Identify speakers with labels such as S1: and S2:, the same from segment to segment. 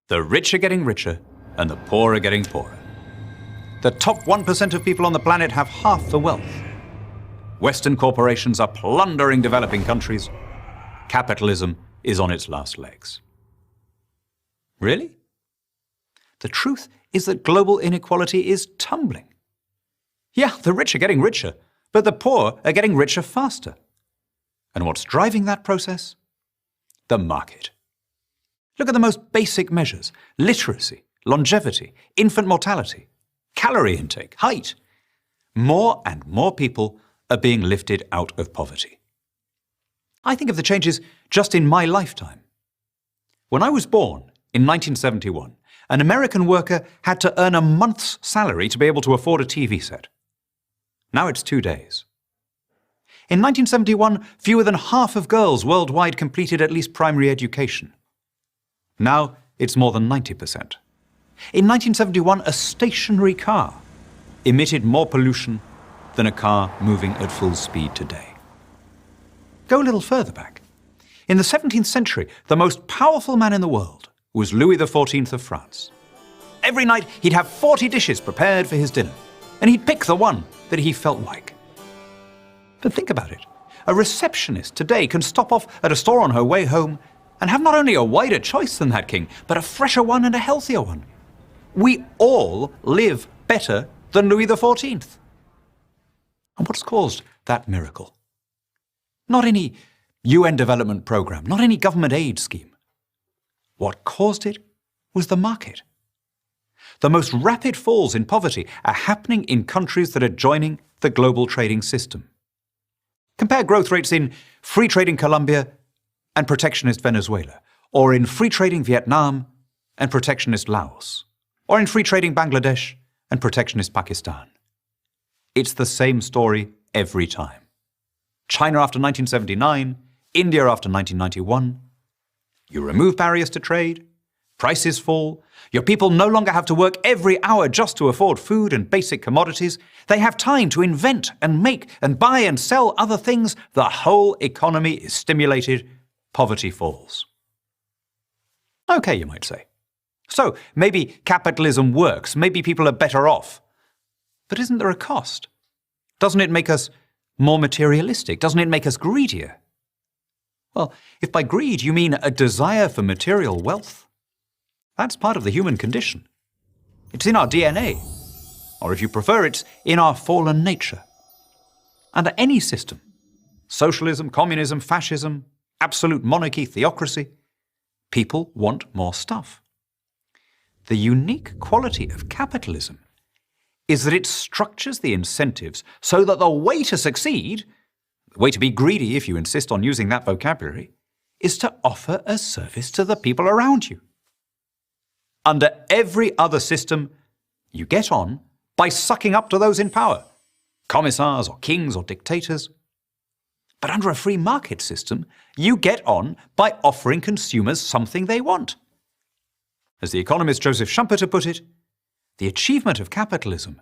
S1: The rich are getting richer, and the poor are getting poorer. The top 1% of people on the planet have half the wealth. Western corporations are plundering developing countries. Capitalism is on its last legs. Really? The truth is that global inequality is tumbling. Yeah, the rich are getting richer, but the poor are getting richer faster. And what's driving that process? The market. Look at the most basic measures: literacy, longevity, infant mortality, calorie intake, height. More and more people are being lifted out of poverty. I think of the changes just in my lifetime. When I was born in 1971, an American worker had to earn a month's salary to be able to afford a TV set. Now it's 2 days. In 1971, fewer than half of girls worldwide completed at least primary education. Now it's more than 90%. In 1971, a stationary car emitted more pollution than a car moving at full speed today. Go a little further back. In the 17th century, the most powerful man in the world was Louis XIV of France. Every night he'd have 40 dishes prepared for his dinner, and he'd pick the one that he felt like. But think about it. A receptionist today can stop off at a store on her way home and have not only a wider choice than that king, but a fresher one and a healthier one. We all live better than Louis XIV. And what's caused that miracle? Not any UN development program, not any government aid scheme. What caused it was the market. The most rapid falls in poverty are happening in countries that are joining the global trading system. Compare growth rates in free trading Colombia and protectionist Venezuela, or in free trading Vietnam and protectionist Laos, or in free trading Bangladesh and protectionist Pakistan. It's the same story every time. China after 1979, India after 1991. You remove barriers to trade, prices fall, your people no longer have to work every hour just to afford food and basic commodities. They have time to invent and make and buy and sell other things. The whole economy is stimulated. Poverty falls. Okay, you might say. So maybe capitalism works, maybe people are better off. But isn't there a cost? Doesn't it make us more materialistic? Doesn't it make us greedier? Well, if by greed you mean a desire for material wealth, that's part of the human condition. It's in our DNA. Or if you prefer, it's in our fallen nature. Under any system, socialism, communism, fascism, absolute monarchy, theocracy, people want more stuff. The unique quality of capitalism is that it structures the incentives so that the way to succeed, the way to be greedy, if you insist on using that vocabulary, is to offer a service to the people around you. Under every other system, you get on by sucking up to those in power, commissars or kings or dictators. But under a free market system, you get on by offering consumers something they want. As the economist Joseph Schumpeter put it, the achievement of capitalism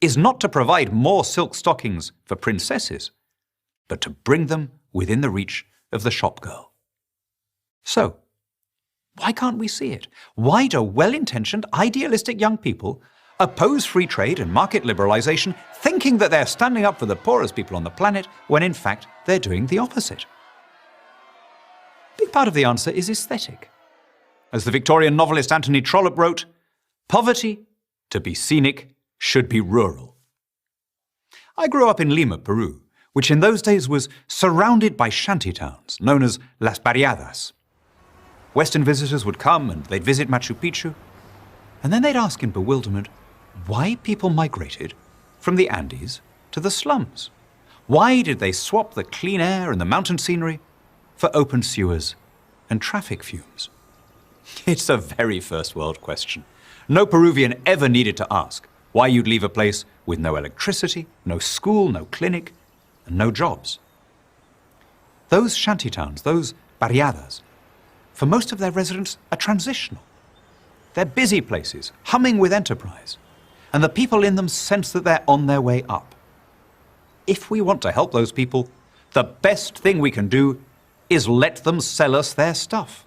S1: is not to provide more silk stockings for princesses, but to bring them within the reach of the shop girl. So, why can't we see it? Why do well-intentioned, idealistic young people oppose free trade and market liberalization, thinking that they're standing up for the poorest people on the planet, when in fact they're doing the opposite? A big part of the answer is aesthetic. As the Victorian novelist Anthony Trollope wrote, "Poverty, to be scenic, should be rural." I grew up in Lima, Peru, which in those days was surrounded by shanty towns known as Las Barriadas. Western visitors would come and they'd visit Machu Picchu, and then they'd ask in bewilderment why people migrated from the Andes to the slums. Why did they swap the clean air and the mountain scenery for open sewers and traffic fumes? It's a very first world question. No Peruvian ever needed to ask why you'd leave a place with no electricity, no school, no clinic, and no jobs. Those shantytowns, those barriadas, for most of their residents are transitional. They're busy places, humming with enterprise, and the people in them sense that they're on their way up. If we want to help those people, the best thing we can do is let them sell us their stuff.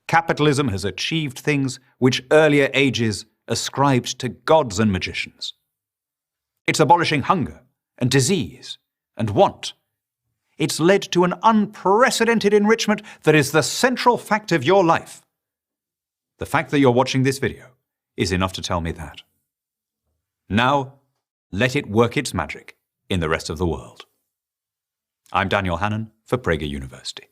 S1: Capitalism has achieved things which earlier ages ascribed to gods and magicians. It's abolishing hunger and disease and want. It's led to an unprecedented enrichment that is the central fact of your life. The fact that you're watching this video is enough to tell me that. Now, let it work its magic in the rest of the world. I'm Daniel Hannan for Prager University.